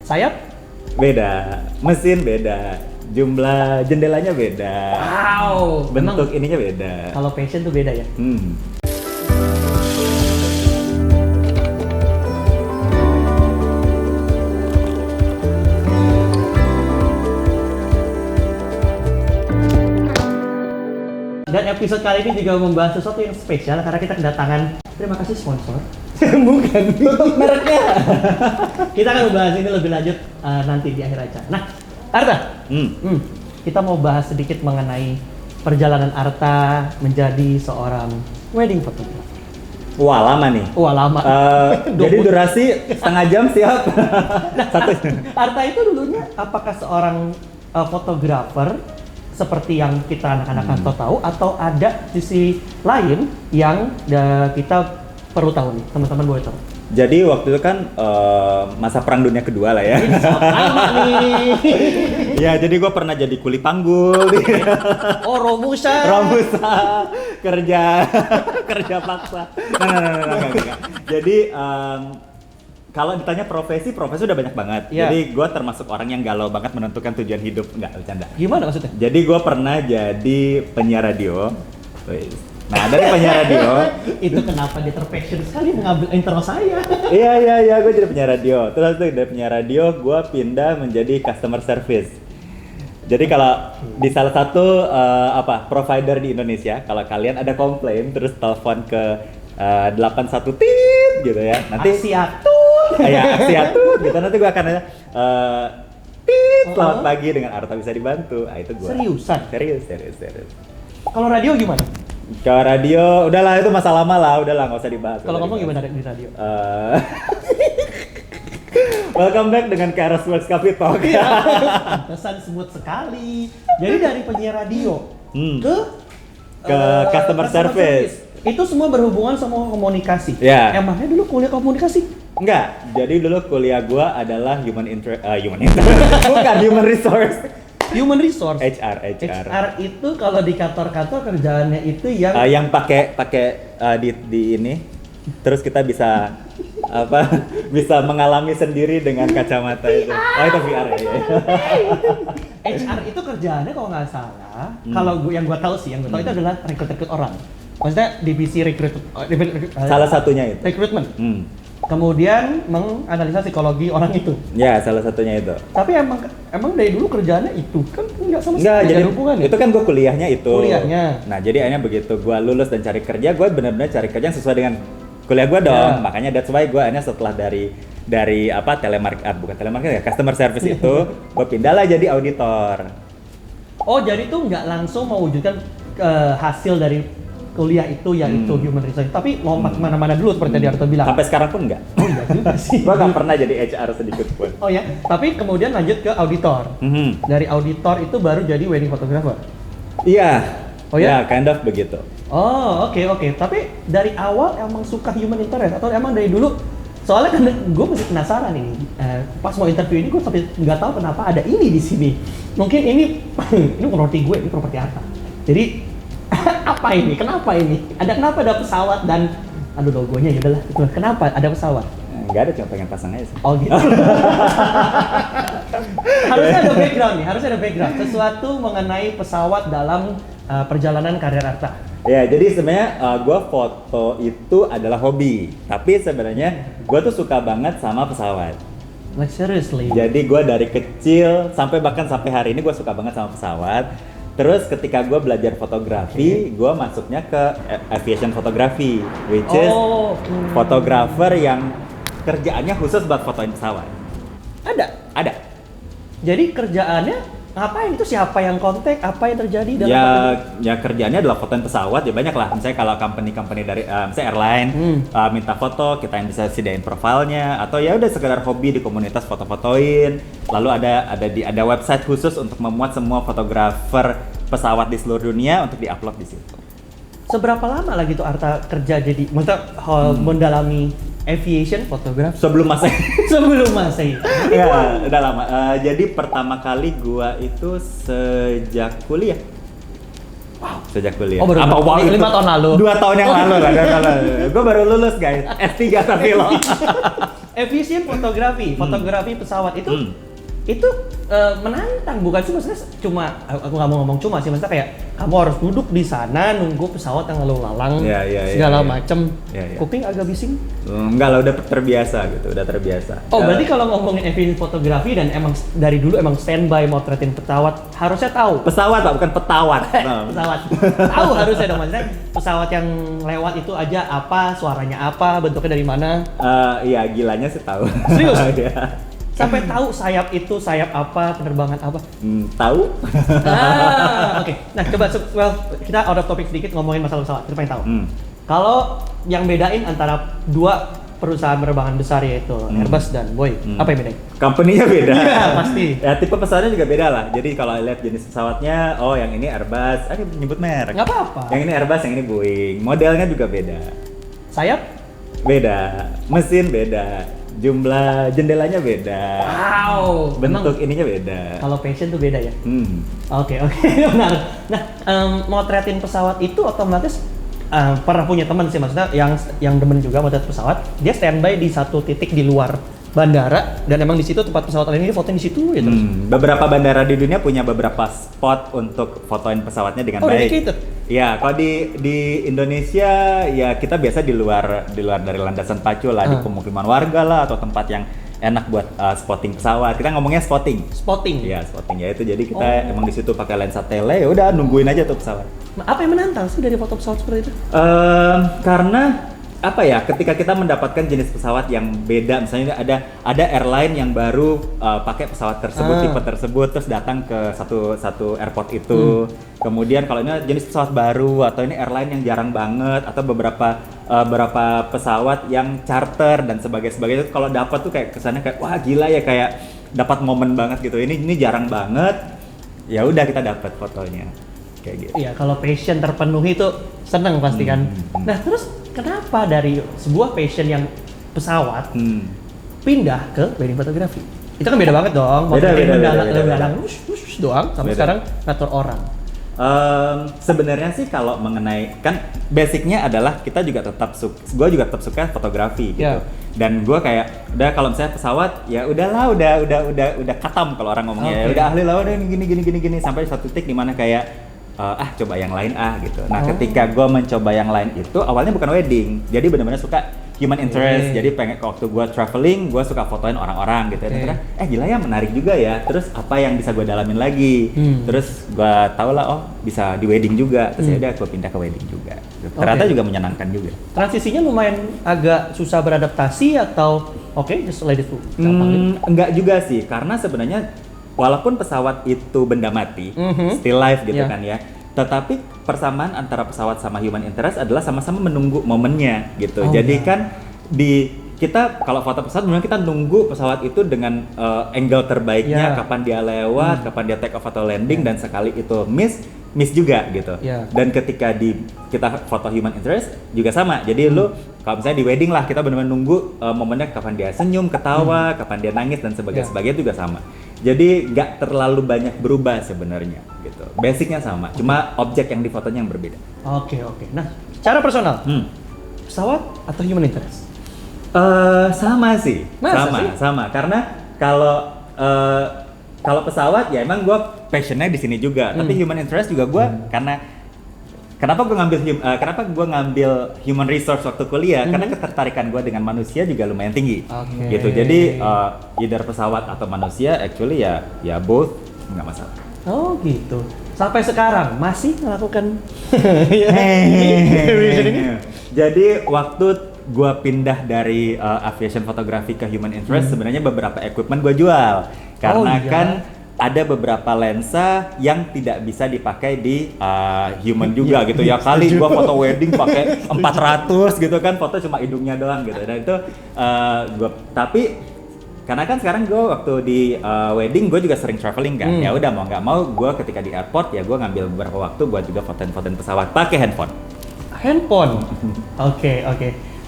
Sayap? Beda, mesin beda, jumlah jendelanya beda. Wow. Bentuk ininya beda. Kalau passion tuh beda ya. Dan episode kali ini juga membahas sesuatu yang spesial karena kita kedatangan, terima kasih sponsor. Bukan, tutup mereknya. Kita akan membahas ini lebih lanjut nanti di akhir acara. Nah, Arta, kita mau bahas sedikit mengenai perjalanan Arta menjadi seorang wedding photographer. Wah, lama nih. Wah, lama. Jadi durasi setengah jam siap. Satu. Arta itu dulunya apakah seorang fotografer seperti yang kita anak-anak tahu atau ada sisi lain yang kita perlu tahu nih, teman-teman boleh tahu. Jadi waktu itu kan masa perang dunia kedua lah ya. Ini sama nih. Ya, jadi gue pernah jadi kuli panggul. Oh, Romusa. kerja paksa. Nah. Jadi kalau ditanya profesi udah banyak banget. Yeah. Jadi gue termasuk orang yang galau banget menentukan tujuan hidup. Enggak, bercanda. Gimana maksudnya? Jadi gue pernah jadi penyiar radio. Nah, dari penyiar radio itu kenapa dia terpassion sekali mengambil intro saya. Iya, gue jadi penyiar radio. Terus tuh dari penyiar radio gue pindah menjadi customer service. Jadi kalau di salah satu provider di Indonesia, kalau kalian ada komplain terus telepon ke 81 tit gitu ya. Nanti Aksiatun gitu, nanti gue akan nanya selamat pagi dengan Arta bisa dibantu. Itu gue. Seriusan? Serius. Kalau radio gimana? Kalau radio, udahlah itu masa lama lah, udahlah nggak usah dibahas. Kalau ngomong gimana di radio? Welcome back dengan KRS Works Coffee Talk. Pesan smooth sekali. Jadi dari penyiar radio ke customer service. Itu semua berhubungan sama komunikasi. Ya. Emangnya dulu kuliah komunikasi? Enggak. Jadi dulu kuliah gua adalah human resource. Human resource. HR. Itu kalau di kantor-kantor kerjaannya itu yang pakai di ini. Terus kita bisa bisa mengalami sendiri dengan kacamata itu. Oh, itu VR ya. HR itu kerjaannya kalau nggak salah, kalau yang gua tahu itu adalah rekrut orang. Maksudnya divisi salah satunya itu. Rekrutmen. Kemudian menganalisa psikologi orang itu. Ya, salah satunya itu. Tapi emang dari dulu kerjaannya itu kan nggak sama sekali ada hubungan. Itu kan gue kuliahnya itu. Kuliahnya. Nah, jadi akhirnya begitu gue lulus dan cari kerja, gue benar-benar cari kerja yang sesuai dengan kuliah gue dong. Makanya that's why gue akhirnya setelah dari customer service itu, gue pindahlah jadi auditor. Oh, jadi tuh nggak langsung mewujudkan hasil dari kuliah itu yaitu human resource, tapi lompat kemana-mana dulu seperti tadi Arto bilang. Sampai sekarang pun enggak. Oh iya juga sih. Gue nggak pernah jadi HR sedikit pun. Oh ya, tapi kemudian lanjut ke auditor. Dari auditor itu baru jadi wedding photographer. Iya. Oh ya? Ya, kind of begitu. Oh oke. Tapi dari awal emang suka human interest atau emang dari dulu? Soalnya kan gue masih penasaran ini. Pas mau interview ini gue sampai nggak tahu kenapa ada ini di sini. Mungkin ini properti gue, ini properti Arta. Jadi apa ini? Kenapa ini? Kenapa ada pesawat dan logonya ya udahlah. Kenapa ada pesawat? Enggak ada, cuma pengen pasang aja sih. Oh gitu. Harusnya ada background. Sesuatu mengenai pesawat dalam perjalanan karir Arta. Ya, jadi sebenarnya gue foto itu adalah hobi. Tapi sebenarnya gue tuh suka banget sama pesawat. Like seriously? Jadi gue dari kecil sampai hari ini gue suka banget sama pesawat. Terus ketika gue belajar fotografi, gue masuknya ke aviation photography, which is fotografer yang kerjaannya khusus buat fotoin pesawat. Ada. Jadi kerjaannya ngapain itu? Siapa yang kontak? Apa yang terjadi dalam ya kerjaannya adalah fotoin pesawat. Ya banyak lah. Misalnya kalau company dari misalnya airline minta foto, kita yang bisa sediain profilnya. Atau ya udah sekedar hobi di komunitas foto-fotoin. Lalu ada website khusus untuk memuat semua fotografer pesawat di seluruh dunia untuk diupload di situ. Seberapa lama lagi tuh Arta kerja jadi mendalami aviation photography? Sebelum Masehi. Ya, udah lama. Jadi pertama kali gua itu sejak kuliah. Wow, sejak kuliah. Oh, baru 5 tahun lalu. 2 tahun yang lalu lah. Gua baru lulus guys. S3 tapi loh. efisien fotografi pesawat itu menantang, bukan sih, maksudnya cuma aku nggak mau ngomong cuma sih, maksudnya kayak kamu harus duduk di sana nunggu pesawat yang lalu lalang segala macem. Kuping agak bising. Enggak lah, udah terbiasa gitu, udah terbiasa. Oh, berarti kalau ngomongin efisien fotografi dan emang dari dulu emang standby motretin pesawat, harusnya tahu. Pesawat Pak, bukan petawat. Pesawat. Tahu harusnya dong, maksudnya pesawat yang lewat itu aja apa, suaranya apa, bentuknya dari mana. Iya, gilanya sih tahu. Serius? Iya. Sampai tahu sayap itu sayap apa, penerbangan apa. Tahu. Oke. Nah, coba kita out of topic sedikit ngomongin masalah pesawat. Kita pengen tahu. Kalau yang bedain antara dua perusahaan penerbangan besar yaitu Airbus dan Boeing, apa yang bedain? Company-nya beda. Iya, pasti. Ya, tipe pesawatnya juga beda lah. Jadi kalau lihat jenis pesawatnya, oh yang ini Airbus, nyebut merek. Nggak apa-apa. Yang ini Airbus, yang ini Boeing. Modelnya juga beda. Sayap? Beda. Mesin beda. Jumlah jendelanya beda. Wow. Bentuk ininya beda. Kalau passion tuh beda ya? Oke, benar. Nah, motretin pesawat itu otomatis pernah punya teman sih, maksudnya yang demen juga motret pesawat, dia standby di satu titik di luar bandara dan emang di situ tempat pesawat lain ini fotoin di situ ya terus. Beberapa bandara di dunia punya beberapa spot untuk fotoin pesawatnya dengan baik. Dedicated. Ya, kalau di Indonesia ya kita biasa di luar dari landasan pacu lah, di pemukiman warga lah atau tempat yang enak buat spotting pesawat. Kita ngomongnya spotting. Iya, spotting ya itu. Jadi kita emang di situ pakai lensa tele, ya udah nungguin aja tuh pesawat. Nah, apa yang menantang sih dari foto pesawat seperti itu? Karena apa ya, ketika kita mendapatkan jenis pesawat yang beda, misalnya ada airline yang baru pakai pesawat tersebut, tipe tersebut, terus datang ke satu airport itu. Kemudian kalau ini jenis pesawat baru atau ini airline yang jarang banget atau beberapa pesawat yang charter dan sebagainya, kalau dapat tuh kayak kesannya kayak wah gila ya, kayak dapat momen banget gitu. Ini jarang banget. Ya udah kita dapat fotonya. Kayak gitu. Iya, kalau passion terpenuhi itu seneng pasti kan. Nah, terus kenapa dari sebuah passion yang pesawat pindah ke wedding photography? Itu kan beda banget dong. Beda. Doang sampai sekarang ngatur orang. Sebenarnya sih kalau mengenai, kan basicnya adalah kita juga gue juga tetap suka fotografi gitu. Dan gue kayak udah kalau misalnya pesawat ya udahlah udah katam kalau orang ngomongnya. Ya udah ahli lah, udah gini sampai satu titik dimana kayak coba yang lain gitu. Nah, ketika gue mencoba yang lain itu awalnya bukan wedding, jadi benar-benar suka human interest. Jadi pengen waktu gue traveling, gue suka fotoin orang-orang gitu. Dan ternyata gila ya, menarik juga ya. Terus apa yang bisa gue dalamin lagi? Terus gue tau lah, oh bisa di wedding juga. Terus ya udah gue pindah ke wedding juga. Ternyata juga menyenangkan juga. Transisinya lumayan agak susah beradaptasi atau just let it flow? Enggak juga sih, karena sebenarnya walaupun pesawat itu benda mati, still life gitu kan ya, tetapi persamaan antara pesawat sama human interest adalah sama-sama menunggu momennya gitu. Jadi kan kita kalau foto pesawat benar kita nunggu pesawat itu dengan angle terbaiknya, kapan dia lewat, kapan dia take off atau landing, dan sekali itu miss juga gitu. Dan ketika kita foto human interest juga sama. Jadi lu kalau misalnya di wedding lah, kita benar-benar nunggu momennya kapan dia senyum, ketawa, kapan dia nangis dan sebagainya juga sama. Jadi nggak terlalu banyak berubah sebenarnya gitu. Basicnya sama, cuma objek yang difotonya yang berbeda. Oke. Nah, secara personal, pesawat atau human interest? Sama sih. Sama. Karena kalau pesawat ya emang gue passionnya di sini juga. Tapi human interest juga gue karena kenapa gue ngambil human resource waktu kuliah? Karena ketertarikan gue dengan manusia juga lumayan tinggi. Gitu. Jadi either pesawat atau manusia, actually ya both nggak masalah. Oh gitu. Sampai sekarang masih melakukan. Jadi waktu gue pindah dari aviation photography ke human interest, sebenarnya beberapa equipment gue jual karena kan ada beberapa lensa yang tidak bisa dipakai di human juga gitu ya. Kali gua foto wedding pakai 400 gitu kan, foto cuma hidungnya doang gitu. Dan itu tapi karena kan sekarang gua waktu di wedding gua juga sering traveling kan. Ya udah mau nggak mau gua ketika di airport ya gua ngambil beberapa waktu buat juga fotoin pesawat pakai handphone.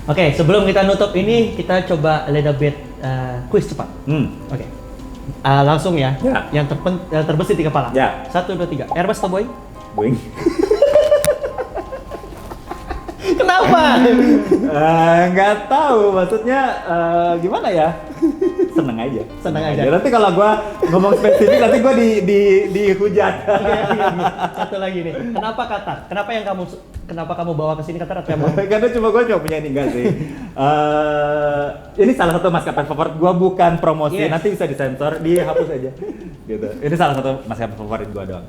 Oke, sebelum kita nutup ini kita coba a little bit quiz cepat. Oke. Langsung ya. Yang terbesit di kepala. 1, 2, 3. Airbus atau Boeing? Boeing. Kenapa Kenapa? Nggak tahu, maksudnya gimana ya? Seneng aja. Seneng aja. Nanti kalau gua ngomong spesifik, nanti gua dihujat. Oke. Satu lagi nih. Kenapa Qatar? Kenapa kamu bawa ke sini Qatar atau emang? Karena gue cuma punya ini enggak sih. Ini salah satu maskapai favorit gue, bukan promosi. Yes. Nanti bisa disensor, dihapus aja. Gitu. Ini salah satu maskapai favorit gue doang.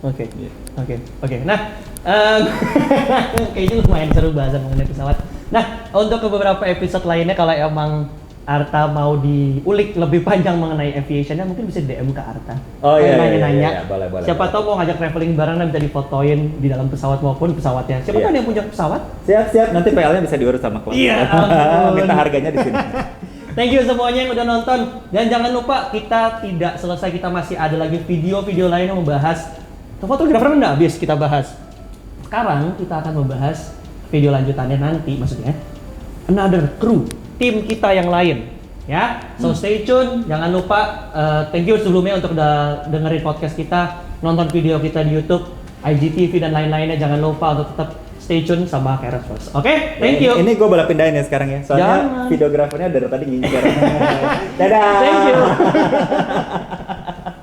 Oke. Iya. Oke. Nah, kayaknya lumayan seru bahasan mengenai pesawat. Nah, untuk ke beberapa episode lainnya kalau emang Arta mau diulik lebih panjang mengenai aviation-nya, mungkin bisa DM ke Arta. Oh iya, nanya-nanya. iya, boleh. Siapa tahu mau ngajak traveling bareng dan bisa difotoin di dalam pesawat maupun pesawatnya. Siapa tahu ada yang punya pesawat? Siap. Nanti PL-nya bisa diurus sama klub. Iya, ampun. Minta harganya di sini. Thank you semuanya yang udah nonton. Dan jangan lupa kita tidak selesai, kita masih ada lagi video-video lain yang membahas fotografer nggak habis kita bahas. Sekarang kita akan membahas video lanjutannya nanti, maksudnya another crew, tim kita yang lain. Ya, so stay tune. Jangan lupa thank you sebelumnya untuk udah dengerin podcast kita, nonton video kita di YouTube, IGTV dan lain-lainnya. Jangan lupa untuk tetap stay tune sama Kairos First. Oke, thank you. Ini gue boleh pindahin ya sekarang ya. Soalnya Jangan. videografernya dari tadi ngincer. Dadah. Thank you.